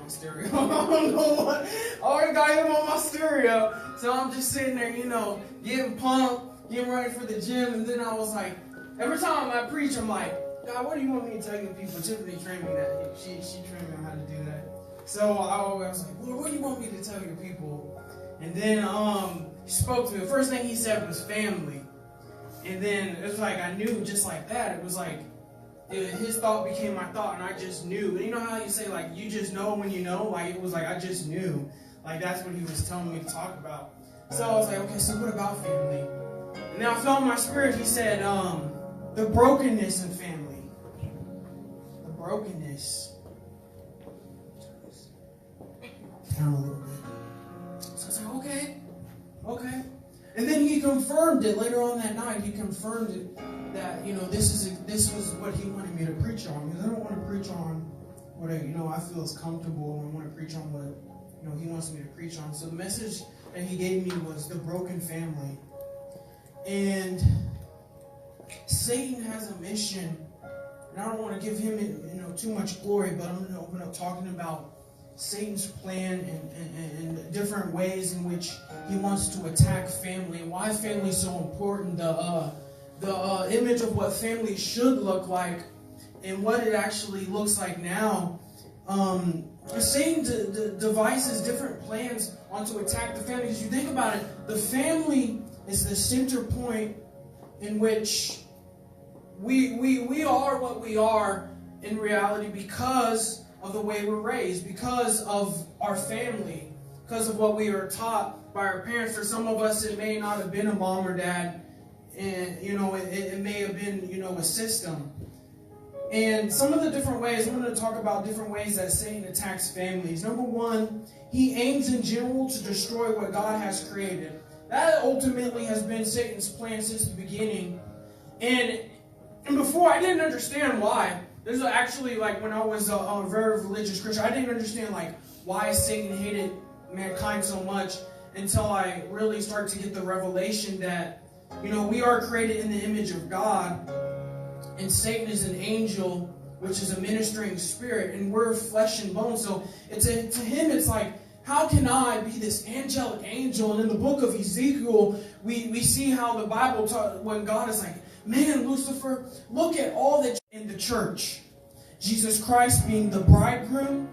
stereo. I don't know what. I already got him on my stereo. So I'm just sitting there, getting pumped, getting ready for the gym. And then I was like, every time I preach, I'm like, God, what do you want me to tell you people? Tiffany trained me that. She trained me on how to do that. So I was like, Lord, what do you want me to tell your people? And then he spoke to me. The first thing he said was family. And then it was like I knew just like that. It was like his thought became my thought, and I just knew. And you know how you say, like, you just know when you know? Like, it was like I just knew. Like, that's what he was telling me to talk about. So I was like, okay, so what about family? And then I felt in my spirit, he said, the brokenness in family. The brokenness. Down a little bit. So I was like, okay. And then he confirmed it later on that night. He confirmed it that, this was what he wanted me to preach on. Because I don't want to preach on what I feel is comfortable. I want to preach on what he wants me to preach on. So the message that he gave me was the broken family. And Satan has a mission. And I don't want to give him too much glory, but I'm going to open up talking about Satan's plan and different ways in which he wants to attack family, and why family is so important, the image of what family should look like and what it actually looks like now. Satan devises different plans on to attack the family. Because you think about it, the family is the center point in which we are what we are in reality because of the way we're raised, because of our family, because of what we are taught by our parents. For some of us, it may not have been a mom or dad, and it may have been a system. And some of the different ways, I'm going to talk about different ways that Satan attacks families. Number one, he aims in general to destroy what God has created. That ultimately has been Satan's plan since the beginning. And before, I didn't understand why. There's actually, like, when I was a very religious Christian, I didn't understand, like, why Satan hated mankind so much until I really started to get the revelation that, we are created in the image of God, and Satan is an angel, which is a ministering spirit, and we're flesh and bone. So to him, it's like, how can I be this angelic angel? And in the book of Ezekiel, we see how the Bible when God is like, man, Lucifer, look at all that in the church. Jesus Christ being the bridegroom,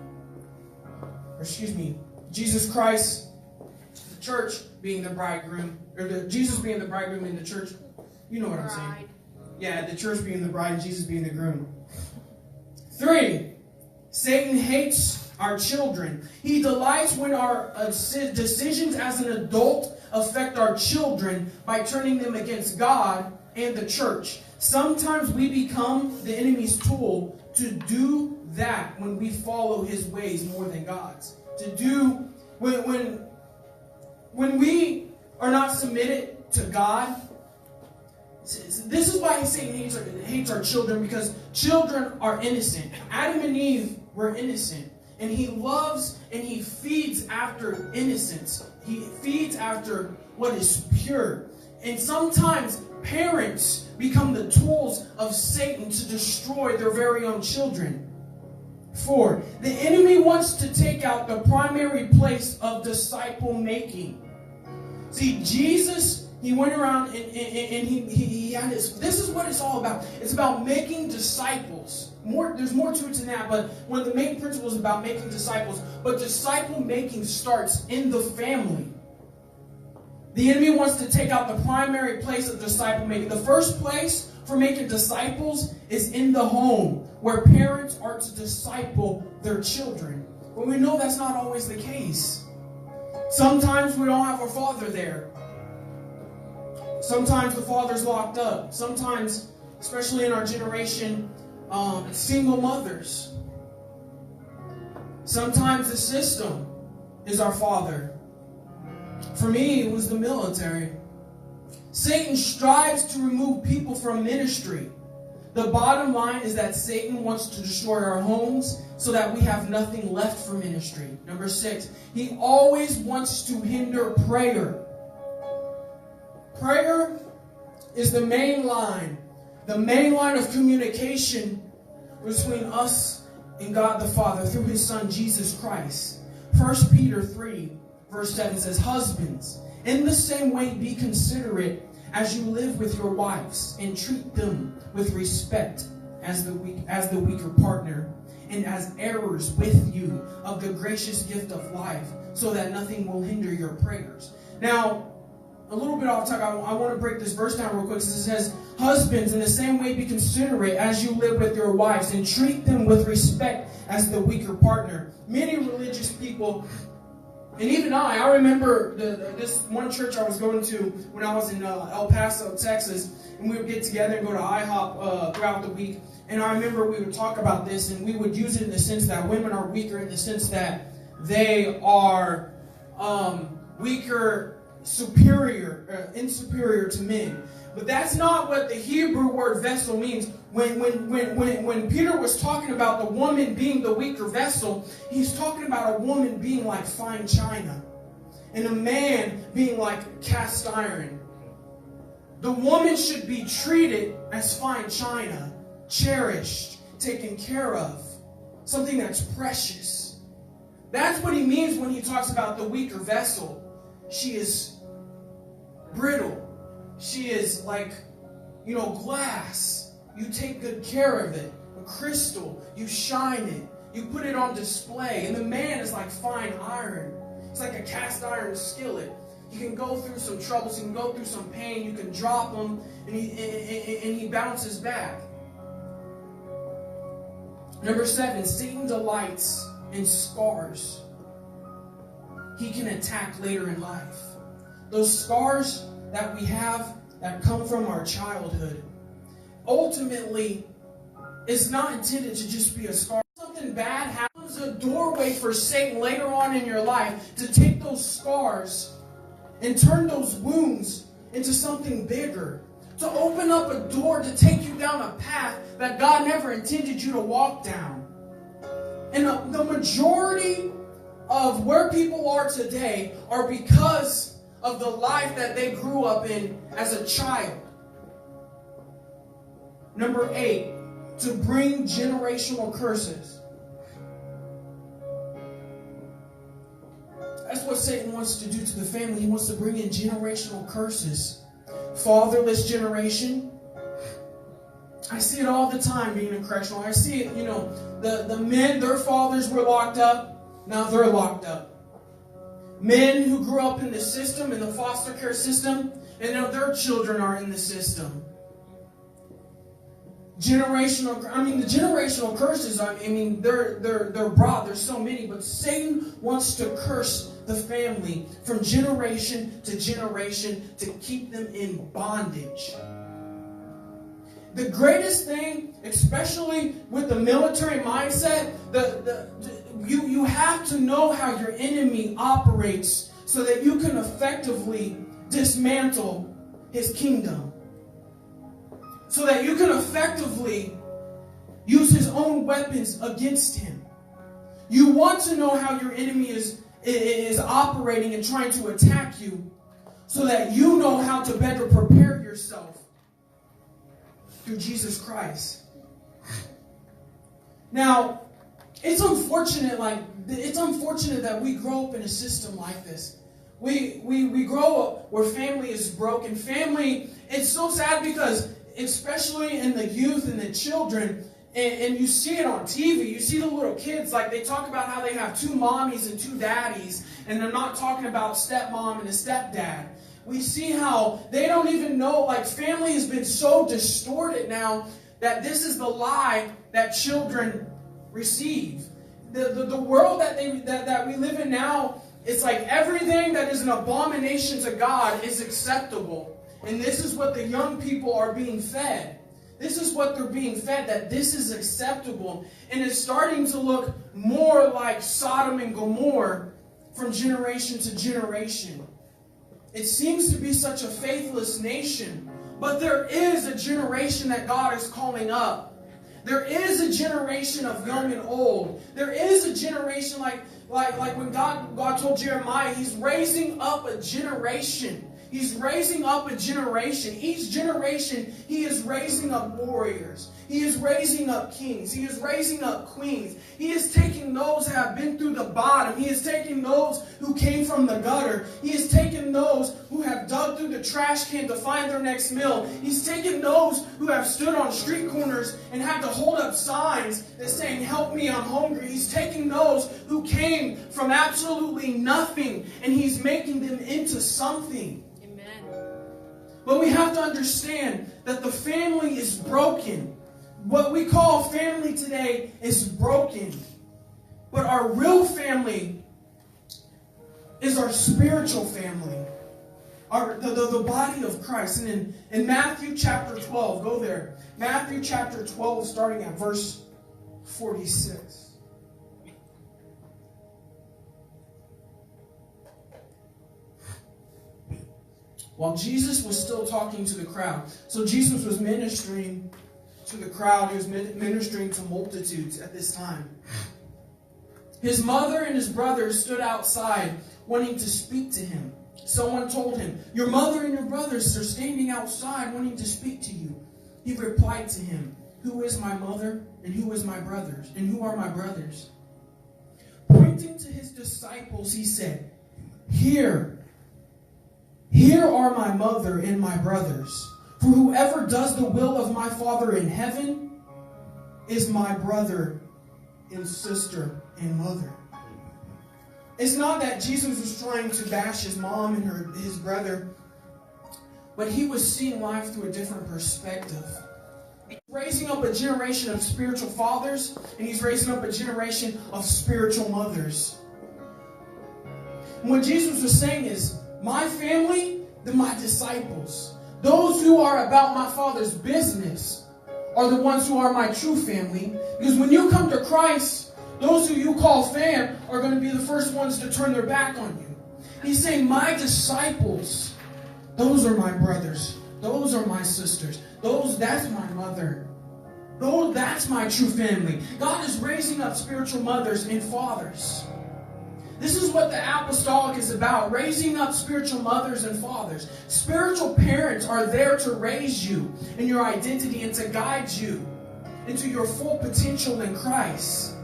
Jesus Christ, the church being the bridegroom, Jesus being the bridegroom in the church. You know what I'm saying. Yeah, the church being the bride and Jesus being the groom. 3, Satan hates our children. He delights when our decisions as an adult affect our children by turning them against God and the church. Sometimes we become the enemy's tool to do that when we follow his ways more than God's. To do when we are not submitted to God. This is why Satan hates our children, because children are innocent. Adam and Eve were innocent. And he loves and he feeds after innocence. He feeds after what is pure. And sometimes parents become the tools of Satan to destroy their very own children. 4, the enemy wants to take out the primary place of disciple making. See, Jesus, he went around and he had his, this is what it's all about. It's about making disciples. There's more to it than that, but one of the main principles is about making disciples. But disciple making starts in the family. The enemy wants to take out the primary place of disciple making. The first place for making disciples is in the home, where parents are to disciple their children. But we know that's not always the case. Sometimes we don't have our father there. Sometimes the father's locked up. Sometimes, especially in our generation, single mothers. Sometimes the system is our father. For me, it was the military. Satan strives to remove people from ministry. The bottom line is that Satan wants to destroy our homes so that we have nothing left for ministry. Number 6, he always wants to hinder prayer. Prayer is the main line of communication between us in God the Father through his Son Jesus Christ. 1 Peter 3 verse 7 says, husbands, in the same way be considerate as you live with your wives, and treat them with respect as the weaker partner, and as heirs with you of the gracious gift of life, so that nothing will hinder your prayers. Now, a little bit off topic, I want to break this verse down real quick. It says, husbands, in the same way be considerate as you live with your wives, and treat them with respect as the weaker partner. Many religious people, and even I remember this one church I was going to when I was in El Paso, Texas, and we would get together and go to IHOP throughout the week. And I remember we would talk about this, and we would use it in the sense that women are weaker, in the sense that they are weaker, inferior to men. But that's not what the Hebrew word vessel means. When Peter was talking about the woman being the weaker vessel, he's talking about a woman being like fine china, and a man being like cast iron. The woman should be treated as fine china, cherished, taken care of, something that's precious. That's what he means when he talks about the weaker vessel. She is brittle. She is like, glass. You take good care of it. A crystal. You shine it. You put it on display. And the man is like fine iron. It's like a cast iron skillet. You can go through some troubles. You can go through some pain. You can drop him, and he bounces back. Number 7, Satan delights in scars he can attack later in life. Those scars that we have that come from our childhood, ultimately, it's not intended to just be a scar. Something bad happens, a doorway for Satan later on in your life to take those scars and turn those wounds into something bigger. To open up a door to take you down a path that God never intended you to walk down. And the majority of where people are today are because of the life that they grew up in as a child. Number 8, to bring generational curses. That's what Satan wants to do to the family. He wants to bring in generational curses. Fatherless generation. I see it all the time being in correctional. I see it, the men, their fathers were locked up. Now they're locked up. Men who grew up in the system, in the foster care system, and now their children are in the system. The generational curses, they're broad. There's so many, but Satan wants to curse the family from generation to generation to keep them in bondage. The greatest thing, especially with the military mindset, you have to know how your enemy operates so that you can effectively dismantle his kingdom. So that you can effectively use his own weapons against him. You want to know how your enemy is operating and trying to attack you, so that you know how to better prepare yourself through Jesus Christ. Now, it's unfortunate that we grow up in a system like this. We grow up where family is broken. Family, it's so sad because especially in the youth and the children, and you see it on TV, you see the little kids, like they talk about how they have 2 mommies and 2 daddies, and they're not talking about stepmom and a stepdad. We see how they don't even know, like family has been so distorted now that this is the lie that children receive. The world that we live in now, it's like everything that is an abomination to God is acceptable. And this is what the young people are being fed. This is what they're being fed, that this is acceptable. And it's starting to look more like Sodom and Gomorrah from generation to generation. It seems to be such a faithless nation. But there is a generation that God is calling up. There is a generation of young and old. There is a generation like when God told Jeremiah, He's raising up a generation. He's raising up a generation. Each generation, He is raising up warriors. He is raising up kings. He is raising up queens. He is taking those who have been through the bottom. He is taking those who came from the gutter. He is taking those who have dug through the trash can to find their next meal. He's taking those who have stood on street corners and had to hold up signs that saying, "Help me, I'm hungry." He's taking those who came from absolutely nothing and He's making them into something. But we have to understand that the family is broken. What we call family today is broken. But our real family is our spiritual family. The body of Christ. And in Matthew chapter 12, go there. Matthew chapter 12, starting at verse 46. While Jesus was still talking to the crowd. So Jesus was ministering to the crowd. He was ministering to multitudes at this time. His mother and his brothers stood outside wanting to speak to him. Someone told him, "Your mother and your brothers are standing outside wanting to speak to you." He replied to him, "Who is my mother and who is my brothers? And who are my brothers?" Pointing to his disciples, he said, Here are my mother and my brothers. For whoever does the will of my Father in heaven is my brother and sister and mother. It's not that Jesus was trying to bash his mom and his brother, but he was seeing life through a different perspective. He's raising up a generation of spiritual fathers, and he's raising up a generation of spiritual mothers. And what Jesus was saying is, my family, they're my disciples. Those who are about my Father's business are the ones who are my true family. Because when you come to Christ, those who you call fam are going to be the first ones to turn their back on you. He's saying, my disciples, those are my brothers. Those are my sisters. That's my mother. That's my true family. God is raising up spiritual mothers and fathers. This is what the apostolic is about, raising up spiritual mothers and fathers. Spiritual parents are there to raise you in your identity and to guide you into your full potential in Christ.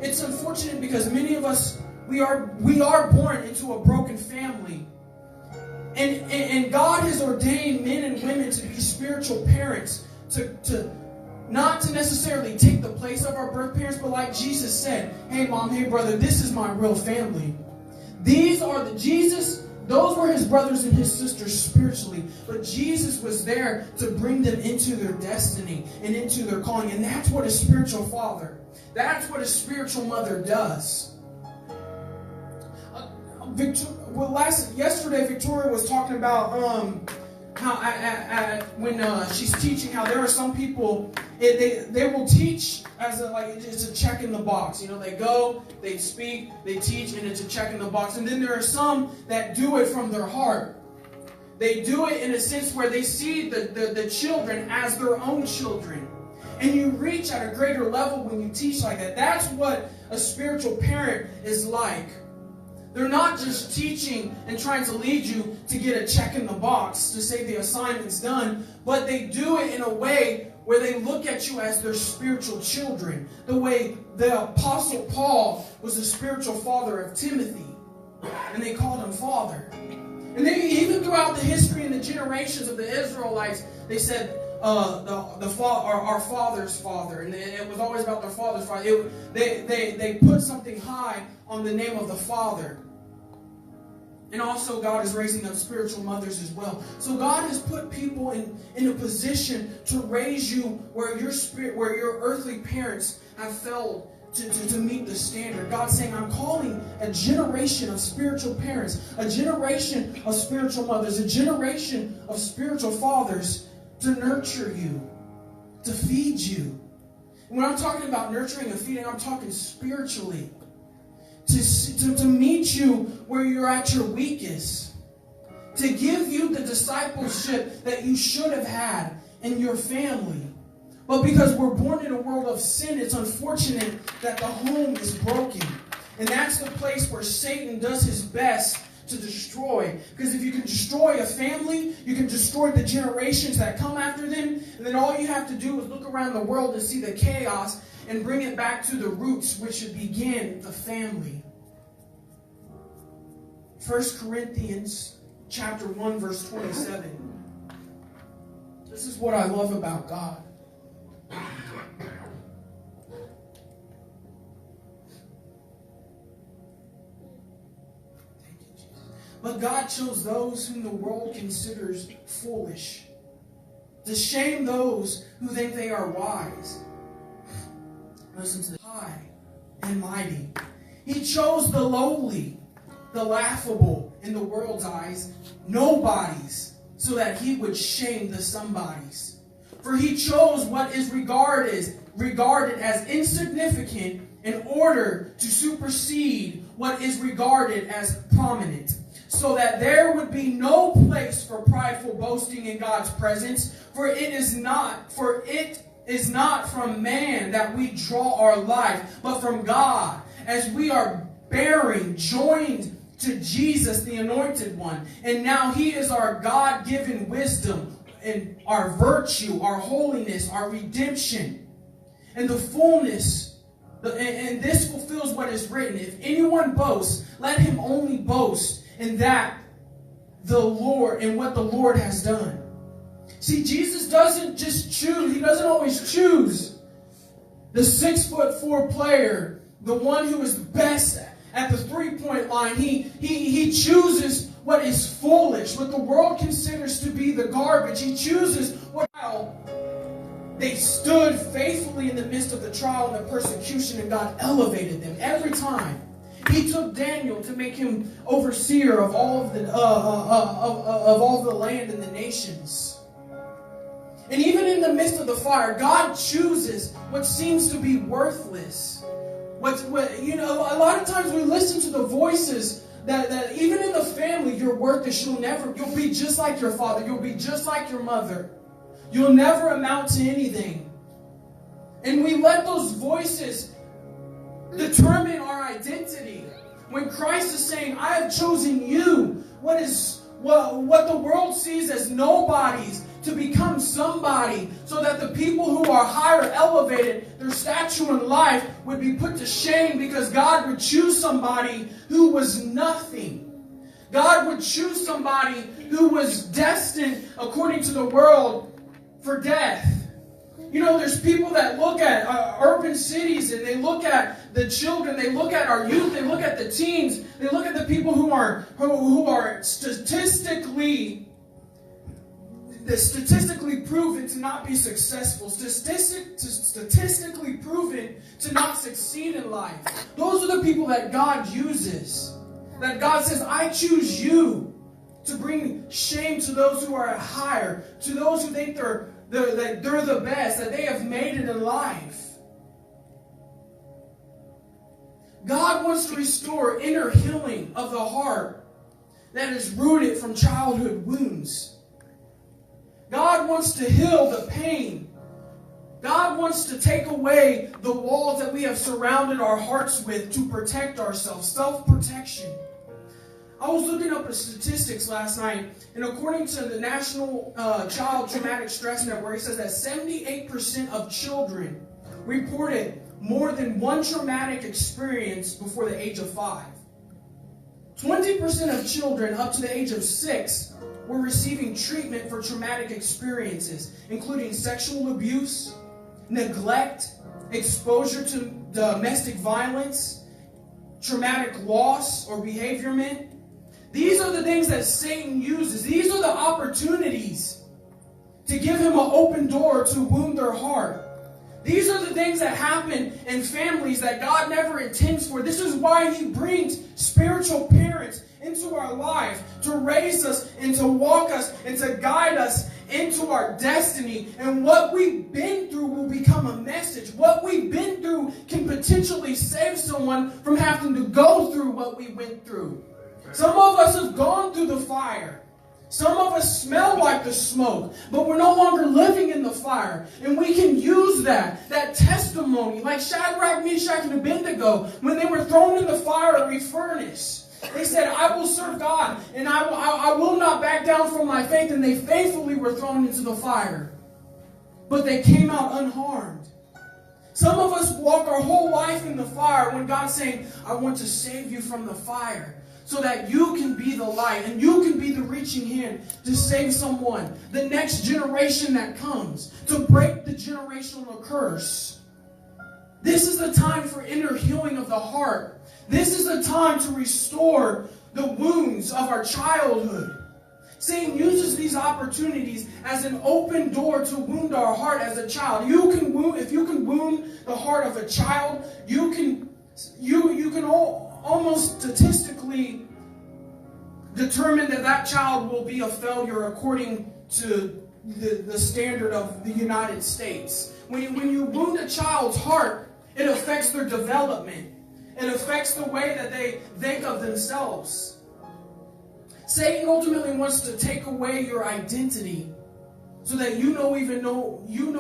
It's unfortunate because many of us, we are born into a broken family. And God has ordained men and women to be spiritual parents, to not to necessarily take the place of our birth parents, but like Jesus said, "Hey mom, hey brother, this is my real family." Those were his brothers and his sisters spiritually, but Jesus was there to bring them into their destiny and into their calling. And that's what a spiritual father, that's what a spiritual mother does. Yesterday Victoria was talking about how when she's teaching, how there are some people, they will teach as it's a check in the box. You know, they go, they speak, they teach, and it's a check in the box. And then there are some that do it from their heart. They do it in a sense where they see the children as their own children. And you reach at a greater level when you teach like that. That's what a spiritual parent is like. They're not just teaching and trying to lead you to get a check in the box to say the assignment's done, but they do it in a way where they look at you as their spiritual children. The way the Apostle Paul was a spiritual father of Timothy, and they called him father. And they, even throughout the history and the generations of the Israelites, they said our father's father, and it was always about their father's father. They put something high on the name of the Father. And also God is raising up spiritual mothers as well. So God has put people in a position to raise you where your earthly parents have failed to meet the standard. God's saying, I'm calling a generation of spiritual parents, a generation of spiritual mothers, a generation of spiritual fathers to nurture you, to feed you. And when I'm talking about nurturing and feeding, I'm talking spiritually. To meet you where you're at your weakest. To give you the discipleship that you should have had in your family. But because we're born in a world of sin, it's unfortunate that the home is broken. And that's the place where Satan does his best to destroy. Because if you can destroy a family, you can destroy the generations that come after them. And then all you have to do is look around the world and see the chaos and bring it back to the roots, which should begin the family. 1 Corinthians chapter 1, verse 27. This is what I love about God. But God chose those whom the world considers foolish, to shame those who think they are wise. Listen to the high and mighty. He chose the lowly, the laughable in the world's eyes, nobodies, so that he would shame the somebodies. For he chose what is regarded as insignificant in order to supersede what is regarded as prominent, so that there would be no place for prideful boasting in God's presence. For it is not from man that we draw our life, but from God, as we are joined to Jesus, the Anointed One. And now he is our God-given wisdom and our virtue, our holiness, our redemption, and the fullness. And this fulfills what is written. If anyone boasts, let him only boast in that the Lord, and what the Lord has done. See, Jesus doesn't just choose. He doesn't always choose the 6'4" player, the one who is best at the 3-point line. He chooses what is foolish, what the world considers to be the garbage. He chooses what they stood faithfully in the midst of the trial and the persecution, and God elevated them every time. He took Daniel to make him overseer of all of the land and the nations. And even in the midst of the fire, God chooses what seems to be worthless. A lot of times we listen to the voices that even in the family, you're worthless. You'll be just like your father. You'll be just like your mother. You'll never amount to anything. And we let those voices determine our identity. When Christ is saying, I have chosen you, what the world sees as nobodies, to become somebody, so that the people who are higher elevated, their stature in life would be put to shame, because God would choose somebody who was nothing. God would choose somebody who was destined, according to the world, for death. There's people that look at urban cities, and they look at the children, they look at our youth, they look at the teens, they look at the people who are statistically proven to not be successful, statistically proven to not succeed in life. Those are the people that God uses. That God says, I choose you to bring shame to those who are higher, to those who think they're the best, that they have made it in life. God wants to restore inner healing of the heart that is rooted from childhood wounds. God wants to heal the pain. God wants to take away the walls that we have surrounded our hearts with to protect ourselves. Self-protection. I was looking up the statistics last night, and according to the National Child Traumatic Stress Network, it says that 78% of children reported more than one traumatic experience before the age of 5. 20% of children up to the age of 6 were receiving treatment for traumatic experiences, including sexual abuse, neglect, exposure to domestic violence, traumatic loss or behaviorment. These are the things that Satan uses. These are the opportunities to give him an open door to wound their heart. These are the things that happen in families that God never intends for. This is why he brings spiritual parents into our life to raise us and to walk us and to guide us into our destiny. And what we've been through will become a message. What we've been through can potentially save someone from having to go through what we went through. Some of us have gone through the fire. Some of us smell like the smoke, but we're no longer living in the fire. And we can use that testimony, like Shadrach, Meshach, and Abednego, when they were thrown in the fiery furnace. They said, I will serve God, and I will not back down from my faith. And they faithfully were thrown into the fire. But they came out unharmed. Some of us walk our whole life in the fire when God's saying, I want to save you from the fire so that you can be the light and you can be the reaching hand to save someone, the next generation that comes, to break the generational curse. This is the time for inner healing of the heart. This is the time to restore the wounds of our childhood. Satan uses these opportunities as an open door to wound our heart as a child. If you can wound the heart of a child, you can almost statistically determine that child will be a failure according to the standard of the United States. When you wound a child's heart, it affects their development. It affects the way that they think of themselves. Satan ultimately wants to take away your identity so that you no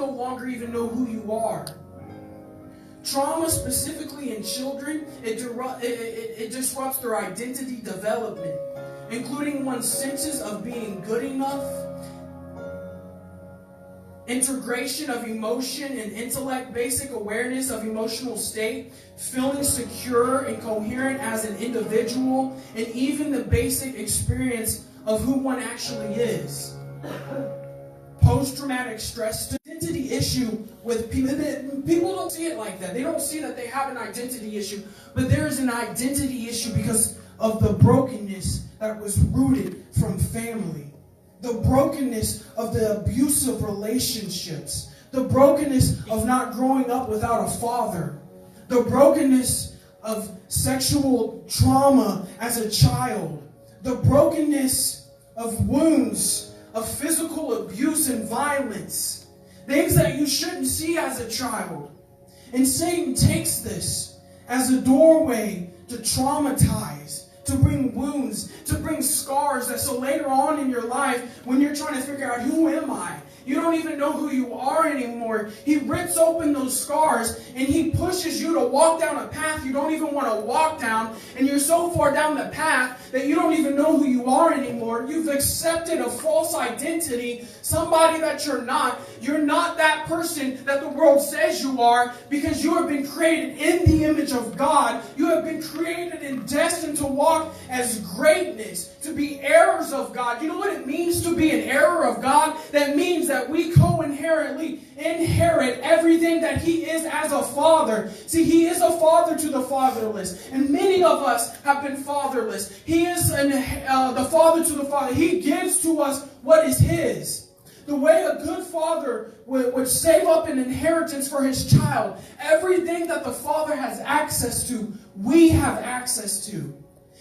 longer even know who you are. Trauma, specifically in children, it disrupts their identity development, including one's senses of being good enough, integration of emotion and intellect, basic awareness of emotional state, feeling secure and coherent as an individual, and even the basic experience of who one actually is. Post-traumatic stress, identity issue with people. People don't see it like that. They don't see that they have an identity issue, but there is an identity issue because of the brokenness that was rooted from family. The brokenness of the abusive relationships. The brokenness of not growing up without a father. The brokenness of sexual trauma as a child. The brokenness of wounds, of physical abuse and violence. Things that you shouldn't see as a child. And Satan takes this as a doorway to traumatize, to bring wounds, to bring scars, that so later on in your life, when you're trying to figure out, who am I? You don't even know who you are anymore. He rips open those scars and he pushes you to walk down a path you don't even want to walk down. And you're so far down the path that you don't even know who you are anymore. You've accepted a false identity, somebody that you're not. You're not that person that the world says you are, because you have been created in the image of God. You have been created and destined to walk as greatness, to be heirs of God. You know what it means to be an heir of God? That means that we co-inherently inherit everything that He is as a father. See, He is a father to the fatherless. And many of us have been fatherless. He is the father to the father. He gives to us what is His. The way a good father would save up an inheritance for his child. Everything that the father has access to, we have access to.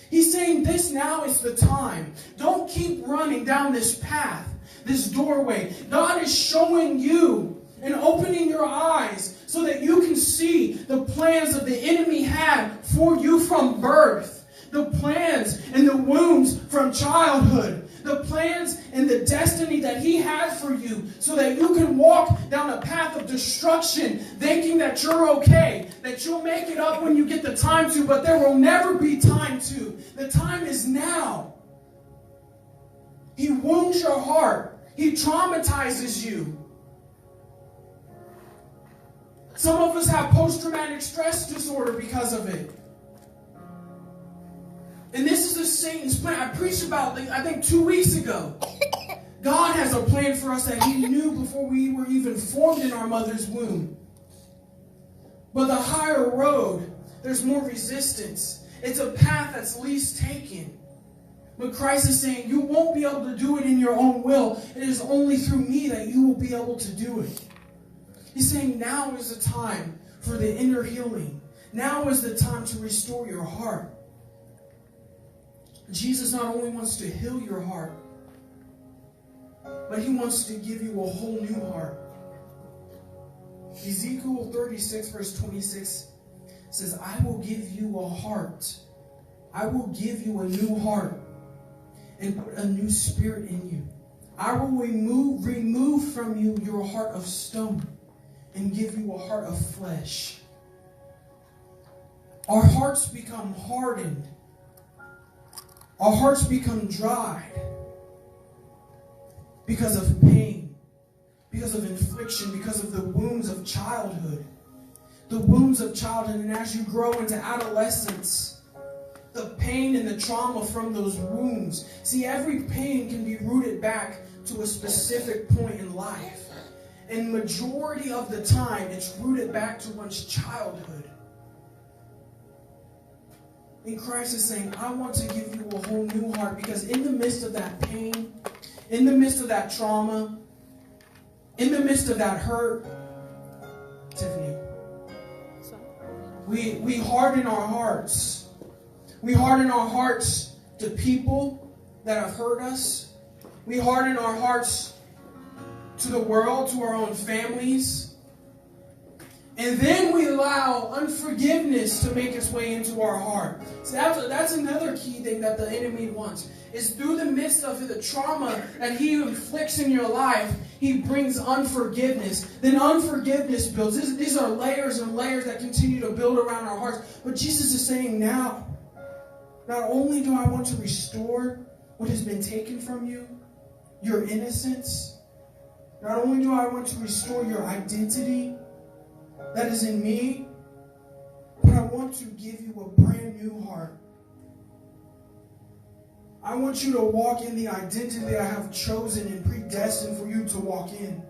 He's saying this now is the time. Don't keep running down this path, this doorway. God is showing you and opening your eyes so that you can see the plans that the enemy had for you from birth. The plans and the wounds from childhood. The plans and the destiny that He had for you so that you can walk down a path of destruction thinking that you're okay, that you'll make it up when you get the time to, but there will never be time to. The time is now. He wounds your heart. He traumatizes you. Some of us have post-traumatic stress disorder because of it. And this is the Satan's plan. I preached about, I think 2 weeks ago. God has a plan for us that He knew before we were even formed in our mother's womb. But the higher road, there's more resistance. It's a path that's least taken. But Christ is saying, you won't be able to do it in your own will. It is only through me that you will be able to do it. He's saying now is the time for the inner healing. Now is the time to restore your heart. Jesus not only wants to heal your heart, but He wants to give you a whole new heart. Ezekiel 36 verse 26 says, I will give you a heart. I will give you a new heart and put a new spirit in you. I will remove from you your heart of stone and give you a heart of flesh. Our hearts become hardened Our hearts become dried because of pain, because of infliction, because of the wounds of childhood. The wounds of childhood, and as you grow into adolescence, the pain and the trauma from those wounds. See, every pain can be rooted back to a specific point in life. And majority of the time, it's rooted back to one's childhood. And Christ is saying, I want to give you a whole new heart, because in the midst of that pain, in the midst of that trauma, in the midst of that hurt, Tiffany, we harden our hearts. We harden our hearts to people that have hurt us. We harden our hearts to the world, to our own families. And then we allow unforgiveness to make its way into our heart. So that's another key thing that the enemy wants. Is through the midst of the trauma that he inflicts in your life, he brings unforgiveness. Then unforgiveness builds. These are layers and layers that continue to build around our hearts. But Jesus is saying now, not only do I want to restore what has been taken from you, your innocence, not only do I want to restore your identity that is in me, but I want to give you a brand new heart. I want you to walk in the identity that I have chosen and predestined for you to walk in.